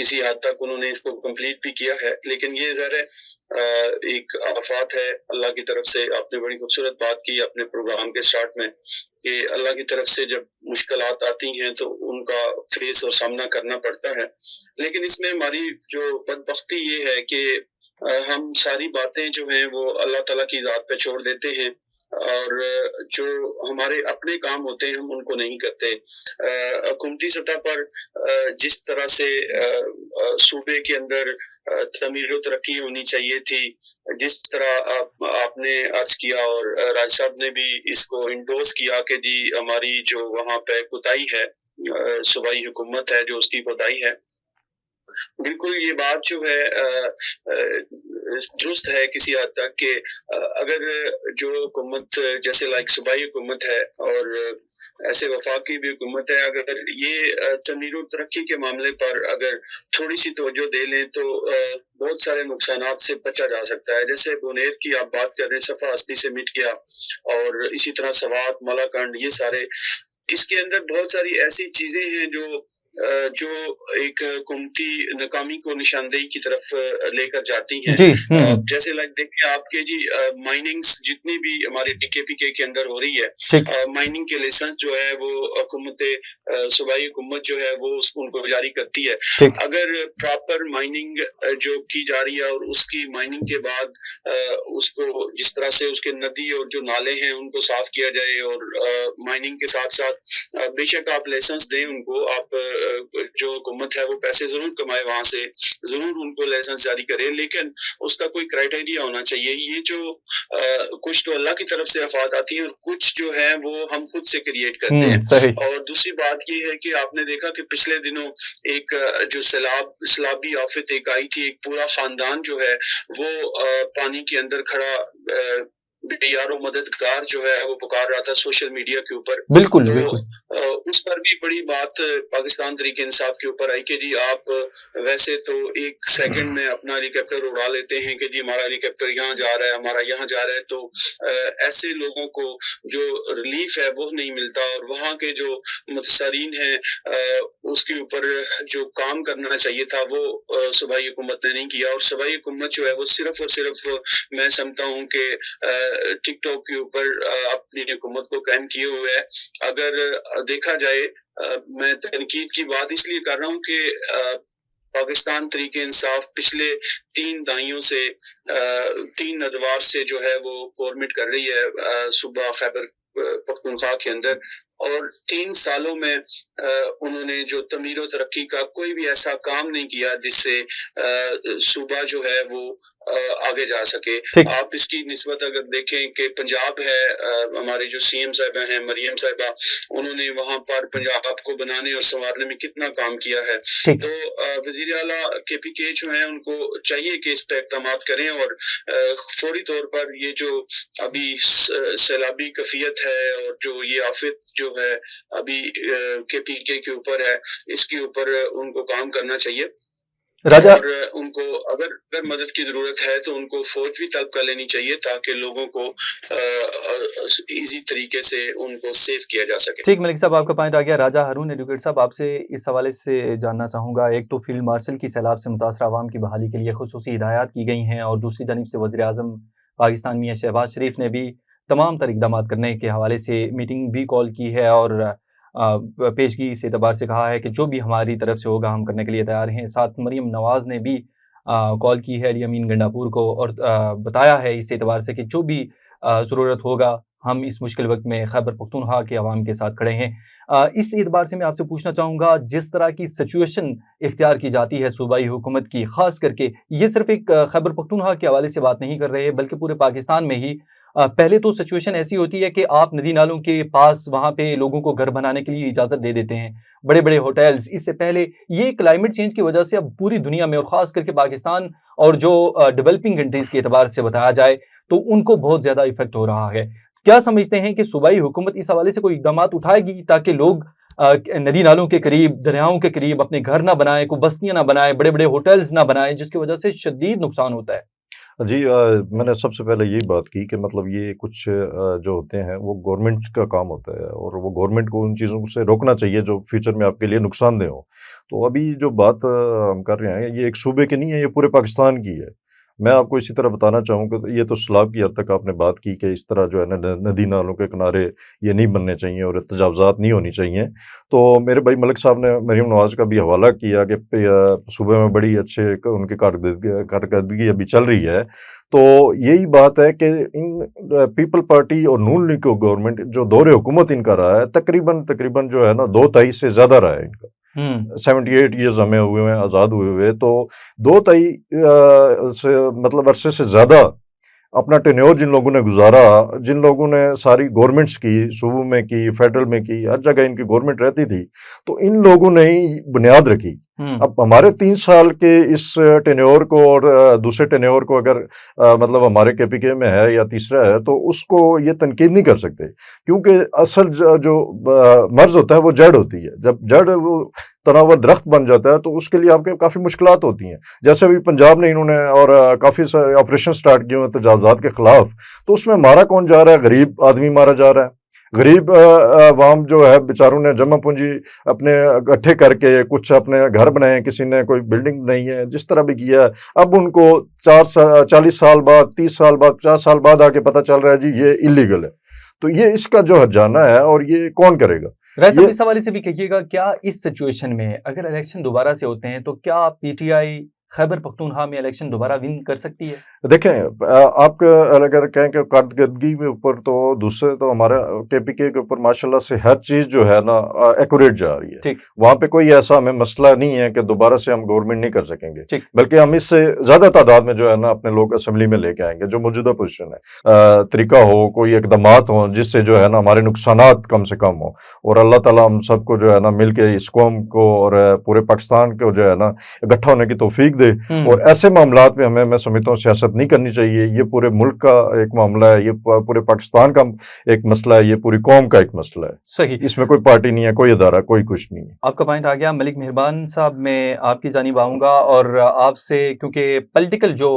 کسی حد تک انہوں نے اس کو کمپلیٹ بھی کیا ہے، لیکن یہ ظاہر ہے ایک آفات ہے اللہ کی طرف سے۔ آپ نے بڑی خوبصورت بات کی اپنے پروگرام کے سٹارٹ میں کہ اللہ کی طرف سے جب مشکلات آتی ہیں تو ان کا فیس اور سامنا کرنا پڑتا ہے، لیکن اس میں ہماری جو بدبختی یہ ہے کہ ہم ساری باتیں جو ہیں وہ اللہ تعالیٰ کی ذات پہ چھوڑ دیتے ہیں، اور جو ہمارے اپنے کام ہوتے ہیں ہم ان کو نہیں کرتے۔ حکومتی سطح پر جس طرح سے صوبے کے اندر تعمیر و ترقی ہونی چاہیے تھی، جس طرح آپ نے عرض کیا اور راج صاحب نے بھی اس کو انڈورس کیا کہ جی ہماری جو وہاں پہ کوتاہی ہے، صوبائی حکومت ہے جو اس کی کوتاہی ہے، بالکل یہ بات جو ہے درست ہے کسی حد تک کہ اگر جو حکومت جیسے صوبائی حکومت ہے اور ایسے وفاقی بھی حکومت ہے، اگر یہ تعمیر و ترقی کے معاملے پر اگر تھوڑی سی توجہ دے لیں تو بہت سارے نقصانات سے بچا جا سکتا ہے۔ جیسے بونیر کی آپ بات کر رہے ہیں، صفا ہستی سے مٹ گیا، اور اسی طرح سوات، ملاکنڈ، یہ سارے اس کے اندر بہت ساری ایسی چیزیں ہیں جو ایک حکومتی ناکامی کو نشاندہی کی طرف لے کر جاتی ہیں۔ جیسے دیکھیں آپ کے جی مائننگز جتنی بھی ہمارے DKPK کے اندر ہو رہی ہے، مائننگ کے لائسنس جو ہے وہ حکومت صوبائی حکومت جو ہے وہ ان کو جاری کرتی ہے۔ اگر پراپر مائننگ جو کی جا رہی ہے اور اس کی مائننگ کے بعد اس کو جس طرح سے اس کے ندی اور جو نالے ہیں ان کو صاف کیا جائے، اور مائننگ کے ساتھ ساتھ بے شک آپ لائسنس دیں ان کو، آپ جو حکومت ہے وہ پیسے ضرور کمائے وہاں سے، ضرور ان کو لائسنس جاری کرے، لیکن اس کا کوئی کرائٹیریا ہونا چاہیے۔ یہ جو کچھ تو اللہ کی طرف سے آفات آتی ہیں اور کچھ جو ہے وہ ہم خود سے کریٹ کرتے ہیں۔ اور دوسری بات یہ ہے کہ آپ نے دیکھا کہ پچھلے دنوں ایک جو سیلابی آفت ایک آئی تھی، ایک پورا خاندان جو ہے وہ پانی کے اندر کھڑا یار و مددگار جو ہے وہ پکار رہا تھا سوشل میڈیا کے اوپر۔ بالکل اس پر بھی بڑی بات پاکستان تحریک انصاف کے اوپر آئی کہ جی آپ ویسے تو ایک سیکنڈ میں اپنا ہیلی کاپٹر اڑا لیتے ہیں کہ جی ہمارا ہیلی کاپٹر یہاں جا رہا ہے، ہمارا یہاں جا رہا ہے، تو ایسے لوگوں کو جو ریلیف ہے وہ نہیں ملتا، اور وہاں کے جو متاثرین ہیں اس کے اوپر جو کام کرنا چاہیے تھا وہ صوبائی حکومت نے نہیں کیا۔ اور صوبائی حکومت جو ہے وہ صرف اور صرف میں سمجھتا ہوں کہ ٹک ٹاک کے اوپر اپنی حکومت کو قائم کیے ہوئے ہے۔ اگر دیکھا جائے، میں تنقید کی بات اس لیے کر رہا ہوں کہ پاکستان تحریک انصاف پچھلے 3 دہائیوں سے 3 ادوار سے جو ہے وہ گورنمنٹ کر رہی ہے صوبہ خیبر پختونخوا کے اندر، اور 3 سالوں میں انہوں نے جو تعمیر و ترقی کا کوئی بھی ایسا کام نہیں کیا جس سے صوبہ جو ہے وہ آگے جا سکے۔ آپ اس کی نسبت اگر دیکھیں کہ پنجاب ہے، ہمارے جو CM صاحبہ ہیں مریم صاحبہ، انہوں نے وہاں پر پنجاب کو بنانے اور سنوارنے میں کتنا کام کیا ہے۔ تو وزیر اعلیٰ KPK جو ہیں ان کو چاہیے کہ اس پہ اقدامات کریں، اور فوری طور پر یہ جو ابھی سیلابی کفیت ہے اور جو یہ آفت جو ہے ابھی KPK کے اوپر ہے، اس کے اوپر ان کو کام کرنا چاہیے۔ اور ان کو اگر مدد کی ضرورت ہے تو ان کو فوج بھی طلب کر لینی چاہیے تاکہ لوگوں کو ایزی طریقے سے ان کو سیو کیا جا سکے۔ ٹھیک ملک صاحب، آپ کا پوائنٹ آ گیا۔ راجہ ہارون ایڈوکیٹ صاحب، آپ سے اس حوالے سے جاننا چاہوں گا، ایک تو فیلڈ مارشل کی سیلاب سے متاثرہ عوام کی بحالی کے لیے خصوصی ہدایات کی گئی ہیں، اور دوسری جانب سے وزیر اعظم پاکستان میاں شہباز شریف نے بھی تمام تر اقدامات کرنے کے حوالے سے میٹنگ بھی کال کی ہے، اور پیشگی سے اعتبار سے کہا ہے کہ جو بھی ہماری طرف سے ہوگا ہم کرنے کے لیے تیار ہیں۔ ساتھ مریم نواز نے بھی کال کی ہے علی امین گنڈاپور کو، اور بتایا ہے اس اعتبار سے کہ جو بھی ضرورت ہوگا ہم اس مشکل وقت میں خیبر پختونخوا کے عوام کے ساتھ کھڑے ہیں۔ اس اعتبار سے میں آپ سے پوچھنا چاہوں گا، جس طرح کی سچویشن اختیار کی جاتی ہے صوبائی حکومت کی، خاص کر کے یہ صرف ایک خیبر پختونخوا کے حوالے سے بات نہیں کر رہے بلکہ پورے پاکستان میں ہی پہلے تو سچویشن ایسی ہوتی ہے کہ آپ ندی نالوں کے پاس وہاں پہ لوگوں کو گھر بنانے کے لیے اجازت دے دیتے ہیں، بڑے بڑے ہوٹلز۔ اس سے پہلے یہ کلائمیٹ چینج کی وجہ سے اب پوری دنیا میں اور خاص کر کے پاکستان اور جو ڈیولپنگ کنٹریز کے اعتبار سے بتایا جائے تو ان کو بہت زیادہ ایفیکٹ ہو رہا ہے۔ کیا سمجھتے ہیں کہ صوبائی حکومت اس حوالے سے کوئی اقدامات اٹھائے گی تاکہ لوگ ندی نالوں کے قریب، دریاؤں کے قریب اپنے گھر نہ بنائیں، کوئی بستیاں نہ بنائیں، بڑے بڑے ہوٹلز نہ بنائیں، جس کی وجہ سے شدید نقصان ہوتا ہے؟ جی میں نے سب سے پہلے یہی بات کی کہ مطلب یہ کچھ جو ہوتے ہیں وہ گورنمنٹ کا کام ہوتا ہے، اور وہ گورنمنٹ کو ان چیزوں سے روکنا چاہیے جو فیوچر میں آپ کے لیے نقصان دہ ہوں۔ تو ابھی جو بات ہم کر رہے ہیں یہ ایک صوبے کی نہیں ہے، یہ پورے پاکستان کی ہے۔ میں آپ کو اسی طرح بتانا چاہوں کہ یہ تو سیلاب کی حد تک آپ نے بات کی کہ اس طرح جو ہے نا ندی نالوں کے کنارے یہ نہیں بننے چاہیے اور تجاوزات نہیں ہونی چاہیے۔ تو میرے بھائی ملک صاحب نے مریم نواز کا بھی حوالہ کیا کہ صوبے میں بڑی اچھے ان کی کارکردگی ابھی چل رہی ہے۔ تو یہی بات ہے کہ ان پیپل پارٹی اور نون لیگ کو گورنمنٹ جو دور حکومت ان کا رہا ہے تقریباً جو ہے نا 2 تہائی سے زیادہ رہا ہے ان کا۔ 78 ایئرز ہمیں ہوئے ہیں آزاد ہوئے، تو 2 تہائی سے مطلب عرصے سے زیادہ اپنا ٹینیور جن لوگوں نے گزارا، جن لوگوں نے ساری گورنمنٹس کی، صوبوں میں کی، فیڈرل میں کی، ہر جگہ ان کی گورنمنٹ رہتی تھی، تو ان لوگوں نے ہی بنیاد رکھی۔ اب ہمارے 3 سال کے اس ٹینیور کو اور دوسرے ٹینیور کو اگر مطلب ہمارے کے پی کے میں ہے یا تیسرا ہے تو اس کو یہ تنقید نہیں کر سکتے، کیونکہ اصل جو مرض ہوتا ہے وہ جڑ ہوتی ہے۔ جب جڑ وہ تناور درخت بن جاتا ہے تو اس کے لیے آپ کے کافی مشکلات ہوتی ہیں۔ جیسے ابھی پنجاب نے انہوں نے اور کافی سارے آپریشن سٹارٹ کیے ہوئے تجاوزات کے خلاف، تو اس میں مارا کون جا رہا ہے؟ غریب آدمی مارا جا رہا ہے۔ غریب عوام جو ہے بیچاروں نے جمع پونجی اپنے اکٹھے کر کے کچھ اپنے گھر بنائے، کسی نے کوئی بلڈنگ بنائی ہے، جس طرح بھی کیا ہے، اب ان کو 40 سال بعد، 30 سال بعد، 50 سال بعد آ کے پتہ چل رہا ہے جی یہ ایلیگل ہے۔ تو یہ اس کا جو ہرجانہ ہے اور یہ کون کرے گا؟ رائے صاحب اس حوالے سے بھی کہیے گا، کیا اس سچویشن میں اگر الیکشن دوبارہ سے ہوتے ہیں تو کیا P T I Khyber Pakhtunkhwa میں الیکشن دوبارہ ون کر سکتی ہے؟ دیکھیں آپ کا اگر کہیں کہ کارکردگی کے اوپر، تو دوسرے تو ہمارا کے پی کے اوپر ماشاءاللہ سے ہر چیز جو ہے نا ایکوریٹ جا رہی ہے۔ وہاں پہ کوئی ایسا ہمیں مسئلہ نہیں ہے کہ دوبارہ سے ہم گورنمنٹ نہیں کر سکیں گے، بلکہ ہم اس سے زیادہ تعداد میں جو ہے نا اپنے لوگ اسمبلی میں لے کے آئیں گے۔ جو موجودہ پوزیشن ہے، طریقہ ہو، کوئی اقدامات ہوں جس سے جو ہے نا ہمارے نقصانات کم سے کم ہوں، اور اللہ تعالیٰ ہم سب کو جو ہے نا مل کے اس قوم کو اور پورے پاکستان کو جو ہے نا اکٹھا ہونے کی توفیق دے۔ اور ایسے معاملات میں میں سمجھتا ہوں سیاست نہیں کرنی چاہیے۔ یہ پورے ملک کا ایک معاملہ ہے، یہ پورے پاکستان کا ایک مسئلہ ہے، یہ پوری قوم کا ایک مسئلہ ہے۔ صحیح، اس میں کوئی پارٹی نہیں ہے، کوئی ادارہ، کوئی کچھ نہیں ہے۔ آپ کا پوائنٹ آ گیا۔ ملک مہربان صاحب، میں آپ کی جانب آؤں گا اور آپ سے، کیونکہ پولیٹیکل جو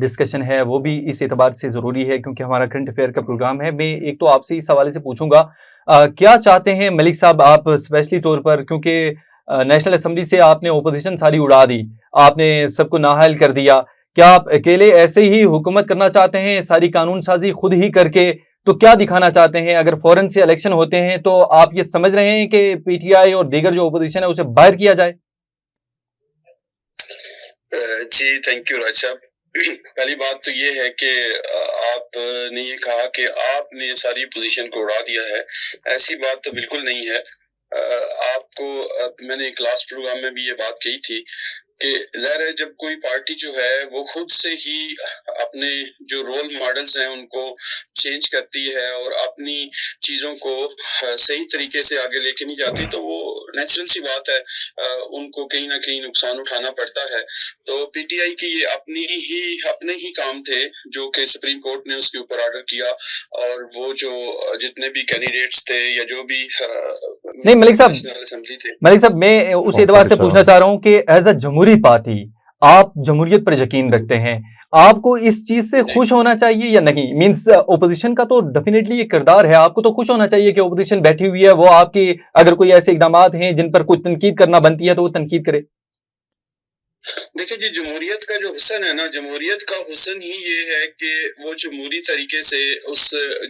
ڈسکشن ہے وہ بھی اس اعتبار سے ضروری ہے کیونکہ ہمارا کرنٹ افیئر کا پروگرام ہے، میں ایک تو آپ سے اس حوالے سے پوچھوں گا کیا چاہتے ہیں ملک صاحب آپ اسپیشلی طور پر، کیونکہ نیشنل اسمبلی سے آپ نے اپوزیشن ساری اڑا دی، آپ نے سب کو نااہل کر دیا، کیا آپ اکیلے ایسے ہی حکومت کرنا چاہتے ہیں ساری قانون سازی خود ہی کر کے؟ تو کیا دکھانا چاہتے ہیں؟ اگر فوراً سے الیکشن ہوتے ہیں تو آپ یہ سمجھ رہے ہیں کہ پی ٹی آئی اور دیگر جو اپوزیشن ہے اسے باہر کیا جائے؟ جی تھینک یو راج صاحب۔ پہلی بات تو یہ ہے کہ آپ نے یہ کہا کہ آپ نے ساری پوزیشن کو اڑا دیا ہے، ایسی بات تو بالکل نہیں ہے۔ آپ کو میں نے ایک لاسٹ پروگرام میں بھی یہ بات کہی تھی کہ ظاہر ہے جب کوئی پارٹی جو ہے وہ خود سے ہی اپنے جو رول ماڈلز ہیں ان کو چینج کرتی ہے اور اپنی چیزوں کو صحیح طریقے سے آگے لے کے نہیں جاتی، تو وہ نیچرل سی بات ہے، ان کو کہیں نہ کہیں نقصان اٹھانا پڑتا ہے۔ تو پی ٹی آئی کی یہ اپنے ہی کام تھے جو کہ سپریم کورٹ نے اس کے اوپر آرڈر کیا، اور وہ جو جتنے بھی کینڈیڈیٹس تھے یا جو بھی نہیں ملک صاحب، اسمبلی تھے، ملک صاحب میں اس اعتبار سے پوچھنا چاہ رہا ہوں کہ ایز اے جمہوری پارٹی آپ جمہوریت پر یقین رکھتے ہیں، آپ کو اس چیز سے خوش ہونا چاہیے یا نہیں؟ مینس اپوزیشن کا تو ڈیفینیٹلی یہ کردار ہے، آپ کو تو خوش ہونا چاہیے کہ اپوزیشن بیٹھی ہوئی ہے، وہ آپ کی اگر کوئی ایسے اقدامات ہیں جن پر کوئی تنقید کرنا بنتی ہے تو وہ تنقید کرے۔ دیکھیں جی، جمہوریت کا جو حسن ہے نا، جمہوریت کا حسن ہی یہ ہے کہ وہ جمہوری طریقے سے اس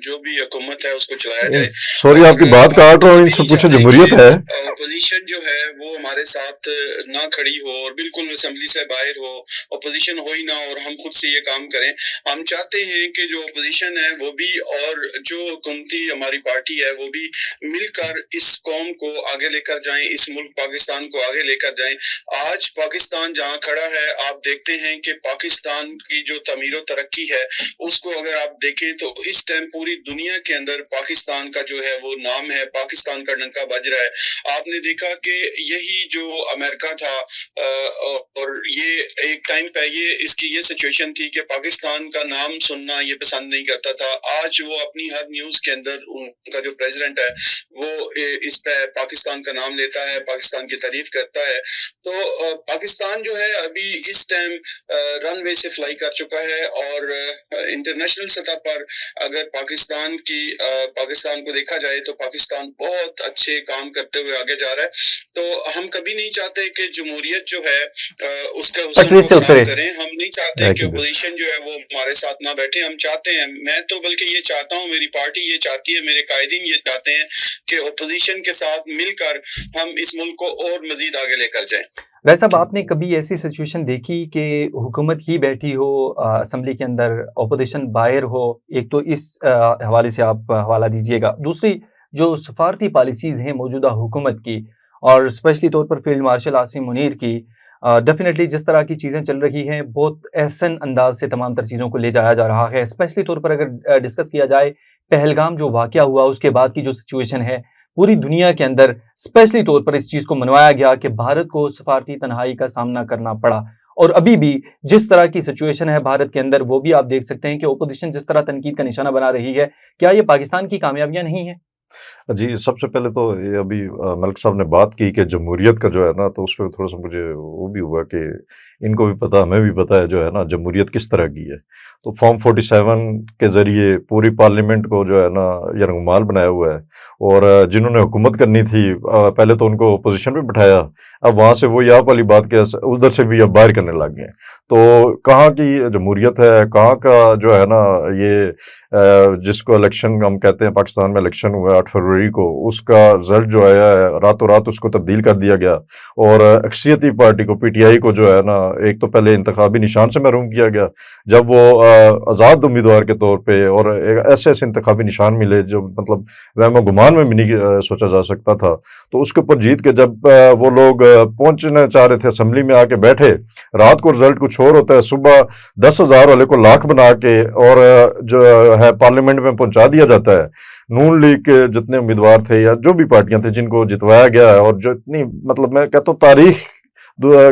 جو بھی حکومت ہے اس کو چلایا جائے۔ سوری آپ کی بات کاٹ رہا ہوں، ان سے پوچھیں جمہوریت ہے؟ اپوزیشن جو ہے وہ ہمارے ساتھ نہ کھڑی ہو اور بالکل اسمبلی سے باہر ہو، اپوزیشن ہو ہی نہ، اور ہم خود سے یہ کام کریں۔ ہم چاہتے ہیں کہ جو اپوزیشن ہے وہ بھی اور جو حکومتی ہماری پارٹی ہے وہ بھی مل کر اس قوم کو آگے لے کر جائیں، اس ملک پاکستان کو آگے لے کر جائیں۔ آج پاکستان جہاں کھڑا ہے، آپ دیکھتے ہیں کہ پاکستان کی جو تعمیر و ترقی ہے اس کو اگر آپ دیکھیں تو اس ٹائم پوری دنیا کے اندر پاکستان کا جو ہے وہ نام ہے، پاکستان کا ڈنکا بج رہا ہے۔ آپ نے دیکھا کہ یہی جو امریکہ تھا اور یہ ایک ٹائم پہ اس کی یہ سچویشن تھی کہ پاکستان کا نام سننا یہ پسند نہیں کرتا تھا، آج وہ اپنی ہر نیوز کے اندر ان کا جو پریزیڈنٹ ہے وہ اس پہ پاکستان کا نام لیتا ہے، پاکستان کی تعریف کرتا ہے۔ تو پاکستان جو ہے ابھی اس ٹائم رن وے سے فلائی کر چکا ہے، اور انٹرنیشنل سطح پر اگر پاکستان کو دیکھا جائے تو پاکستان بہت اچھے کام کرتے ہوئے آگے جا رہا ہے۔ تو ہم کبھی نہیں چاہتے کہ جمہوریت جو ہے اس کا حسن کو خراب کریں، ہم نہیں چاہتے کہ اپوزیشن جو ہے وہ ہمارے ساتھ نہ بیٹھے، ہم چاہتے ہیں، میں تو بلکہ یہ چاہتا ہوں، میری پارٹی یہ چاہتی ہے، میرے قائدین یہ چاہتے ہیں کہ اپوزیشن کے ساتھ مل کر ہم اس ملک کو اور مزید آگے لے کر جائیں۔ راجہ صاحب، آپ نے کبھی ایسی سچویشن دیکھی کہ حکومت ہی بیٹھی ہو اسمبلی کے اندر، اپوزیشن باہر ہو؟ ایک تو اس حوالے سے آپ حوالہ دیجیے گا، دوسری جو سفارتی پالیسیز ہیں موجودہ حکومت کی، اور اسپیشلی طور پر فیلڈ مارشل عاصم منیر کی، ڈیفینیٹلی جس طرح کی چیزیں چل رہی ہیں بہت احسن انداز سے تمام تر چیزوں کو لے جایا جا رہا ہے، اسپیشلی طور پر اگر ڈسکس کیا جائے پہلگام جو واقعہ ہوا اس کے بعد کی جو سچویشن ہے پوری دنیا کے اندر، اسپیشلی طور پر اس چیز کو منوایا گیا کہ بھارت کو سفارتی تنہائی کا سامنا کرنا پڑا، اور ابھی بھی جس طرح کی سچویشن ہے بھارت کے اندر وہ بھی آپ دیکھ سکتے ہیں کہ اپوزیشن جس طرح تنقید کا نشانہ بنا رہی ہے، کیا یہ پاکستان کی کامیابیاں نہیں ہیں؟ جی، سب سے پہلے تو یہ ابھی ملک صاحب نے بات کی کہ جمہوریت کا جو ہے نا، تو اس پہ تھوڑا سا مجھے وہ بھی ہوا کہ ان کو بھی پتا، ہمیں بھی پتا ہے جو ہے نا جمہوریت کس طرح کی ہے۔ تو فارم 47 کے ذریعے پوری پارلیمنٹ کو جو ہے نا یرغمال بنایا ہوا ہے، اور جنہوں نے حکومت کرنی تھی پہلے تو ان کو اپوزیشن پہ بٹھایا، اب وہاں سے وہی آپ والی بات کہ ادھر سے بھی اب باہر کرنے لگ گئے۔ تو کہاں کی جمہوریت ہے، کہاں کا جو ہے نا یہ جس کو الیکشن ہم کہتے ہیں، پاکستان میں الیکشن ہوا 8 فروری کو، اس کا رزلٹ جو آیا ہے راتوں رات اس کو تبدیل کر دیا گیا، اور اکثریتی پارٹی کو پی ٹی آئی کو جو ہے نا ایک تو پہلے انتخابی نشان سے محروم کیا گیا، جب وہ آزاد امیدوار کے طور پہ، اور ایسے انتخابی نشان ملے جو مطلب وہم و گمان میں بھی نہیں سوچا جا سکتا تھا، تو اس کے اوپر جیت کے جب وہ لوگ پہنچنا چاہ رہے تھے، اسمبلی میں آ کے بیٹھے، رات کو رزلٹ کچھ اور ہوتا ہے، صبح 10,000 والے کو لاکھ بنا کے اور جو ہے پارلیمنٹ میں پہنچا دیا جاتا ہے۔ نون لیگ کے جتنے امیدوار تھے یا جو بھی پارٹیاں تھے جن کو جتوایا گیا ہے، اور جو اتنی مطلب میں کہتا ہوں تاریخ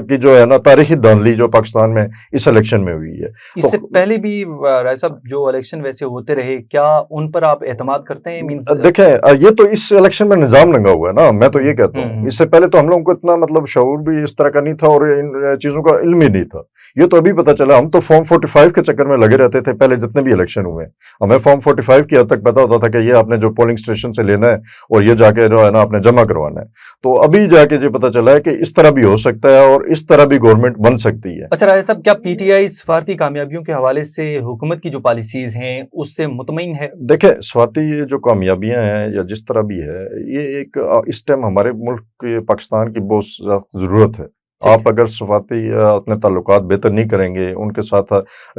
کی جو ہے نا تاریخی دھاندلی جو پاکستان میں اس الیکشن میں ہوئی ہے۔ اس سے پہلے بھی راج صاحب جو الیکشن ویسے ہوتے رہے، کیا ان پر آپ اعتماد کرتے ہیں؟ دیکھیں، یہ تو اس الیکشن میں نظام لگا ہوا ہے نا، میں تو یہ کہتا ہوں، اس سے پہلے تو ہم لوگوں کو اتنا مطلب شعور بھی اس طرح کا نہیں تھا، اور ان چیزوں کا علم ہی نہیں تھا۔ یہ تو ابھی پتہ چلا، ہم تو فارم 45 کے چکر میں لگے رہتے تھے پہلے جتنے بھی الیکشن ہوئے، ہمیں فارم 45 کی حد تک پتہ ہوتا تھا کہ یہ آپ نے جو پولنگ اسٹیشن سے لینا ہے اور یہ جا کے جو ہے نا آپ نے جمع کروانا ہے۔ تو ابھی جا کے یہ پتہ چلا ہے کہ اس طرح بھی ہو سکتا ہے اور اس طرح بھی گورنمنٹ بن سکتی ہے۔ اچھا راجہ صاحب، کیا پی ٹی آئی سفارتی کامیابیوں کے حوالے سے حکومت کی جو پالیسیز ہیں اس سے مطمئن ہے؟ دیکھیں، سفارتی جو کامیابیاں ہیں یا جس طرح بھی ہے، یہ ایک اس ٹائم ہمارے ملک کے پاکستان کی بہت سخت ضرورت ہے۔ آپ اگر سفارتی اپنے تعلقات بہتر نہیں کریں گے ان کے ساتھ،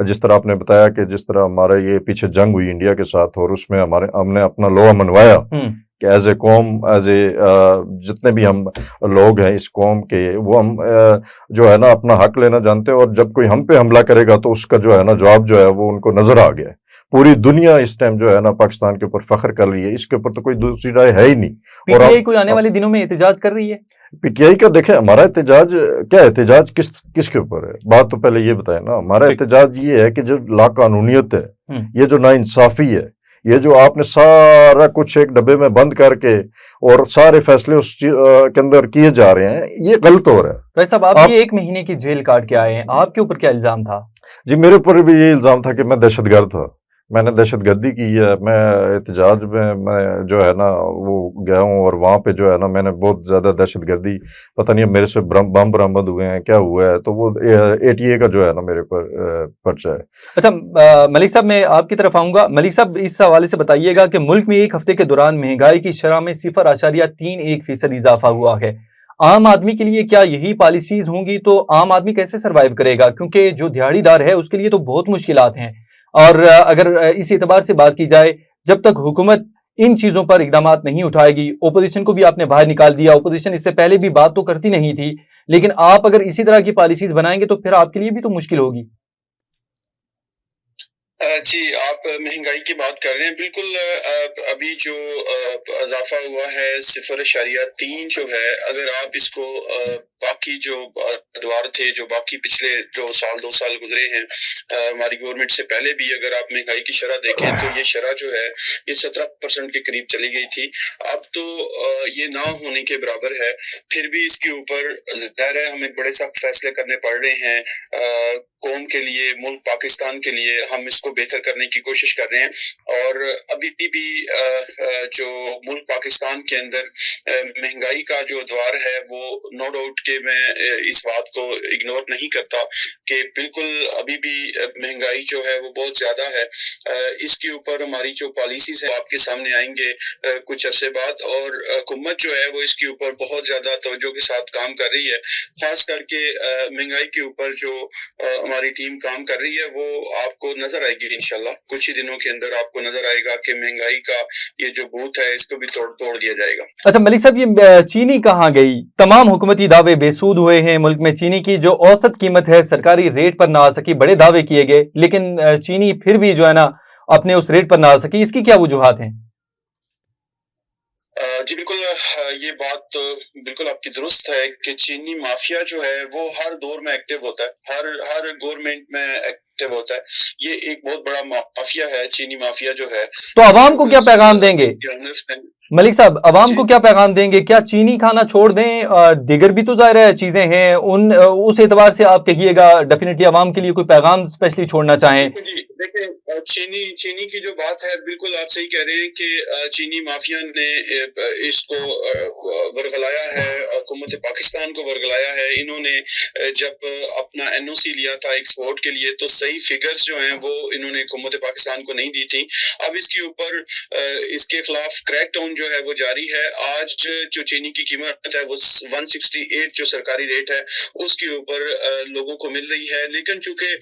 جس طرح آپ نے بتایا کہ جس طرح ہمارا یہ پیچھے جنگ ہوئی انڈیا کے ساتھ، اور اس میں ہم نے اپنا لوہا منوایا کہ ایز اے قوم، ایز اے جتنے بھی ہم لوگ ہیں اس قوم کے، وہ ہم جو ہے نا اپنا حق لینا جانتے ہیں، اور جب کوئی ہم پہ حملہ کرے گا تو اس کا جو ہے نا جواب جو ہے وہ ان کو نظر آ گیا ہے۔ پوری دنیا اس ٹائم جو ہے نا پاکستان کے اوپر فخر کر رہی ہے، اس کے اوپر تو کوئی دوسری رائے ہے ہی نہیں۔ پی ٹی آئی کوئی آنے والے دنوں میں احتجاج کر رہی ہے؟ پی ٹی آئی کا دیکھیں، ہمارا احتجاج کیا، احتجاج کس کے اوپر ہے؟ بات تو پہلے یہ بتائیں نا، ہمارا احتجاج یہ ہے کہ جو لا قانونیت ہے، یہ جو نا انصافی ہے، یہ جو آپ نے سارا کچھ ایک ڈبے میں بند کر کے اور سارے فیصلے اس کے اندر کیے جا رہے ہیں، یہ غلط ہو رہا ہے۔ بھائی صاحب، آپ یہ 1 مہینے کی جیل کاٹ کے آئے ہیں، آپ کے اوپر کیا الزام تھا؟ جی، میرے اوپر بھی یہ الزام تھا کہ میں دہشت گرد تھا، میں نے دہشت گردی کی ہے۔ میں احتجاج میں جو ہے نا وہ گیا ہوں، اور وہاں پہ جو ہے نا میں نے بہت زیادہ دہشت گردی، پتہ نہیں میرے سے بم برآمد ہوئے ہیں، کیا ہوا ہے، تو وہ ATA کا جو ہے نا میرے اوپر پرچہ ہے۔ اچھا ملک صاحب، میں آپ کی طرف آؤں گا۔ ملک صاحب، اس حوالے سے بتائیے گا کہ ملک میں ایک ہفتے کے دوران مہنگائی کی شرح میں 0.31% اضافہ ہوا ہے۔ عام آدمی کے لیے کیا یہی پالیسیز ہوں گی تو عام آدمی کیسے سروائیو کرے گا؟ کیونکہ جو دیہڑی دار ہے اس کے لیے تو بہت مشکلات ہیں، اور اگر اس اعتبار سے بات کی جائے، جب تک حکومت ان چیزوں پر اقدامات نہیں اٹھائے گی، اپوزیشن کو بھی آپ نے باہر نکال دیا، اپوزیشن اس سے پہلے بھی بات تو کرتی نہیں تھی، لیکن آپ اگر اسی طرح کی پالیسیز بنائیں گے تو پھر آپ کے لیے بھی تو مشکل ہوگی۔ جی، آپ مہنگائی کی بات کر رہے ہیں، بالکل۔ ابھی جو اضافہ ہوا ہے 0.3 جو ہے، اگر آپ اس کو باقی جو ادوار تھے، جو باقی پچھلے جو سال 2 سال گزرے ہیں ہماری گورنمنٹ سے پہلے بھی، اگر آپ مہنگائی کی شرح دیکھیں تو یہ شرح جو ہے یہ 17% کے قریب چلی گئی تھی. اب تو یہ نہ ہونے کے برابر ہے. پھر بھی اس کے اوپر ظاہر ہے ہمیں بڑے سخت فیصلے کرنے پڑ رہے ہیں قوم کے لیے، ملک پاکستان کے لیے. ہم اس کو بہتر کرنے کی کوشش کر رہے ہیں، اور ابھی بھی جو ملک پاکستان کے اندر مہنگائی کا جو ادوار ہے وہ نو ڈاؤٹ کہ میں اس بات کو اگنور نہیں کرتا کہ بالکل ابھی بھی مہنگائی جو ہے وہ بہت زیادہ ہے. اس کے اوپر ہماری جو پالیسیز ہیں آپ کے سامنے آئیں گے کچھ عرصے بعد، اور حکومت جو ہے وہ اس کے اوپر بہت زیادہ توجہ کے ساتھ کام کر رہی ہے. خاص کر کے مہنگائی کے اوپر جو ہماری ٹیم کام کر رہی ہے وہ آپ کو نظر آئے گی انشاءاللہ. کچھ ہی دنوں کے اندر آپ کو نظر آئے گا کہ مہنگائی کا یہ جو بھوت ہے اس کو بھی توڑ دیا جائے گا. اچھا ملک صاحب، یہ چینی کہاں گئی؟ تمام حکومتی دعوے بے سود ہوئے ہیں. ملک میں چینی کی جو اوسط قیمت ہے سرکاری ریٹ پر نہ آ سکی. بڑے دعوے کیے گئے لیکن چینی پھر بھی جو ہے نا اپنے اس ریٹ پر نہ آ سکی. اس کی کیا وجوہات ہیں؟ جی بالکل، یہ بات بالکل آپ کی درست ہے کہ چینی مافیا جو ہے وہ ہر دور میں ایکٹیو ہوتا ہے، ہر گورنمنٹ میں ایکٹیو ہوتا ہے. یہ ایک بہت بڑا مافیا ہے چینی مافیا جو ہے. تو عوام کو کیا پیغام دیں گے ملک صاحب؟ عوام کو کیا پیغام دیں گے؟ کیا چینی کھانا چھوڑ دیں؟ دیگر بھی تو ظاہر ہے چیزیں ہیں، اس اعتبار سے آپ کہیے گا ڈیفینیٹلی عوام کے لیے کوئی پیغام اسپیشلی چھوڑنا چاہیں. دیکھیں چینی کی جو بات ہے بالکل آپ صحیح کہہ رہے ہیں کہ چینی مافیا نے اس کو ورگلایا ہے، حکومت پاکستان کو ورگلایا ہے. انہوں نے جب اپنا این او سی لیا تھا ایکسپورٹ کے لیے تو صحیح فگرز جو ہیں وہ انہوں نے حکومت پاکستان کو نہیں دی تھی. اب اس کے اوپر اس کے خلاف کریک ڈاؤن جو ہے وہ جاری ہے. آج جو چینی کی قیمت ہے وہ 168 جو سرکاری ریٹ ہے اس کے اوپر لوگوں کو مل رہی ہے. لیکن چونکہ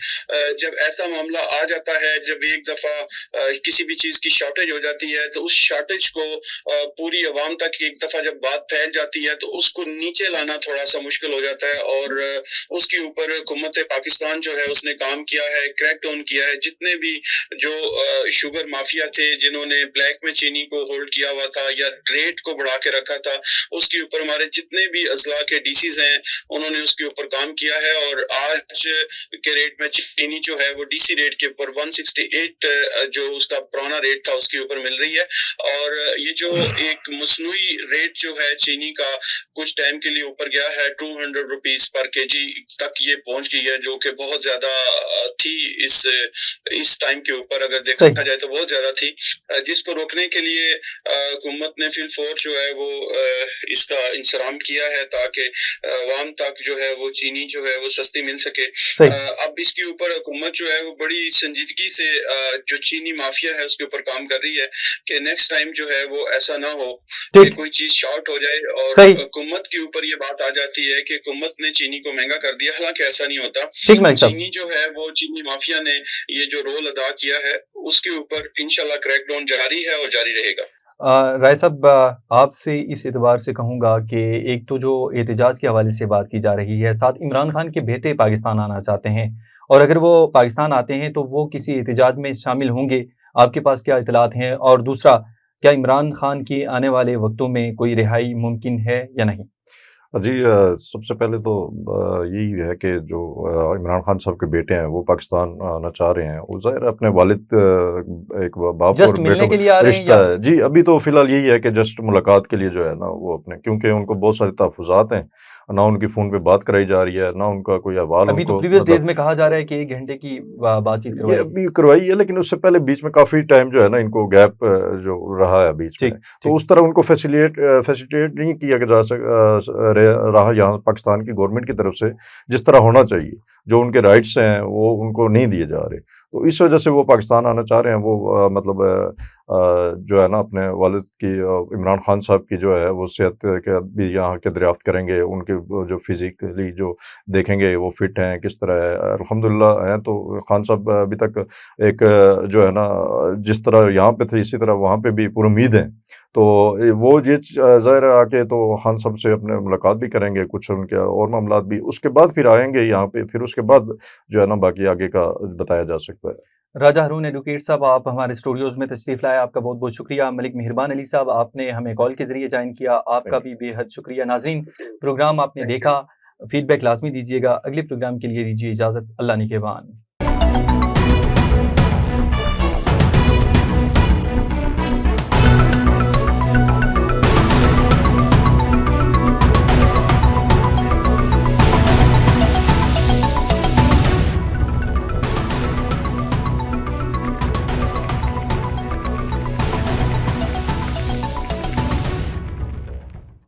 جب ایسا معاملہ آ جاتا ہے، جب ایک دفعہ کسی بھی چیز کی شارٹیج ہو جاتی ہے تو اس شارٹیج کو پوری عوام تک ایک دفعہ جب بات پھیل جاتی ہے تو اس کو نیچے لانا تھوڑا سا مشکل ہو جاتا ہے. اور اس کے اوپر حکومت پاکستان جو ہے اس نے کام کیا ہے، کریک ڈاؤن کیا ہے. جتنے بھی جو شوگر مافیا تھے جنہوں نے بلیک میں چینی کو ہولڈ کیا ہوا تھا یا ریٹ کو بڑھا کے رکھا تھا، اس کے اوپر ہمارے جتنے بھی اضلاع کے ڈی سیز ہیں انہوں نے اس کے اوپر کام کیا ہے. اور آج کے ریٹ میں چینی جو ہے وہ ڈی سی ریٹ کے اوپر 168 جو اس کا پرانا ریٹ تھا اس کے اوپر مل رہی ہے. اور یہ جو ایک مصنوعی ریٹ جو ہے چینی کا کچھ ٹائم کے لیے اوپر گیا ہے 200 روپیز پر کے جی تک یہ پہنچ گئی ہے، جو کہ بہت زیادہ تھی اس ٹائم کے اوپر اگر دیکھا جائے تو بہت زیادہ تھی، جس کو روکنے کے لیے حکومت نے فی الفور جو ہے وہ اس کا انصرام کیا ہے تاکہ عوام تک جو ہے وہ چینی جو ہے وہ سستی مل سکے. اب اس کے اوپر حکومت جو ہے وہ بڑی سنجیدگی سے جو چینی مافیا ہے اس کے اوپر کام کر رہی ہے کہ نیکسٹ ٹائم جو ہے وہ ایسا نہ ہو کہ کوئی چیز شارٹ ہو جائے اور حکومت کے اوپر یہ بات آ جاتی ہے کہ حکومت نے چینی کو مہنگا کر دیا. حالانکہ ایسا نہیں ہوتا. چینی جو ہے وہ چینی مافیا نے یہ جو رول ادا کیا ہے اس کے اوپر انشاءاللہ کریک ڈاؤن جاری ہے اور جاری رہے گا. رائے صاحب، آپ سے اس اعتبار سے کہوں گا کہ ایک تو جو احتجاج کے حوالے سے بات کی جا رہی ہے، ساتھ عمران خان کے بیٹے پاکستان آنا چاہتے ہیں، اور اگر وہ پاکستان آتے ہیں تو وہ کسی احتجاج میں شامل ہوں گے. آپ کے پاس کیا اطلاعات ہیں؟ اور دوسرا، کیا عمران خان کی آنے والے وقتوں میں کوئی رہائی ممکن ہے یا نہیں؟ جی سب سے پہلے تو یہی ہے کہ جو عمران خان صاحب کے بیٹے ہیں وہ پاکستان آنا چاہ رہے ہیں. وہ ظاہر اپنے والد ایک باپ اور بیٹوں کا رشتہ ہے. جی ابھی تو فی الحال یہی ہے کہ جسٹ ملاقات کے لیے جو ہے نا وہ اپنے، کیونکہ ان کو بہت سارے تحفظات ہیں، نہ ان کی فون پہ بات کرائی جا رہی ہے، نہ ان کا کوئی احوال. ابھی تو پریویس ڈیز میں کہا جا رہا ہے کہ 1 گھنٹے کی بات چیت کروائی ہے، لیکن اس سے پہلے بیچ میں کافی ٹائم جو ہے نا ان کو گیپ جو رہا ہے بیچ میں، تو اس طرح ان کو فیسیلیٹیٹ نہیں کیا جا رہا یہاں پاکستان کی گورنمنٹ کی طرف سے جس طرح ہونا چاہیے. جو ان کے رائٹس ہیں وہ ان کو نہیں دیے جا رہے، تو اس وجہ سے وہ پاکستان آنا چاہ رہے ہیں. وہ مطلب جو ہے نا اپنے والد کی، عمران خان صاحب کی جو ہے وہ صحت کے بھی یہاں کے دریافت کریں گے، ان کے جو فزیکلی جو دیکھیں گے وہ فٹ ہیں کس طرح ہے. الحمدللہ ہیں. تو خان صاحب ابھی تک ایک جو ہے نا جس طرح یہاں پہ تھے اسی طرح وہاں پہ بھی پورا امید ہیں. تو وہ یہ ظاہر آ کے تو خان صاحب سے اپنے ملاقات بھی کریں گے، کچھ ان کے اور معاملات بھی، اس کے بعد پھر آئیں گے یہاں پہ، پھر اس کے بعد جو ہے نا باقی آگے کا بتایا جا سکتا ہے. راجہ ہارون ایڈوکیٹ صاحب، آپ ہمارے اسٹوڈیوز میں تشریف لائے، آپ کا بہت بہت شکریہ. ملک مہربان علی صاحب، آپ نے ہمیں کال کے ذریعے جوائن کیا، آپ کا بھی بے حد شکریہ. ناظرین، پروگرام آپ نے دیکھا. فیڈ بیک لازمی دیجیے گا. اگلے پروگرام کے لیے دیجیے اجازت. اللہ نگہبان.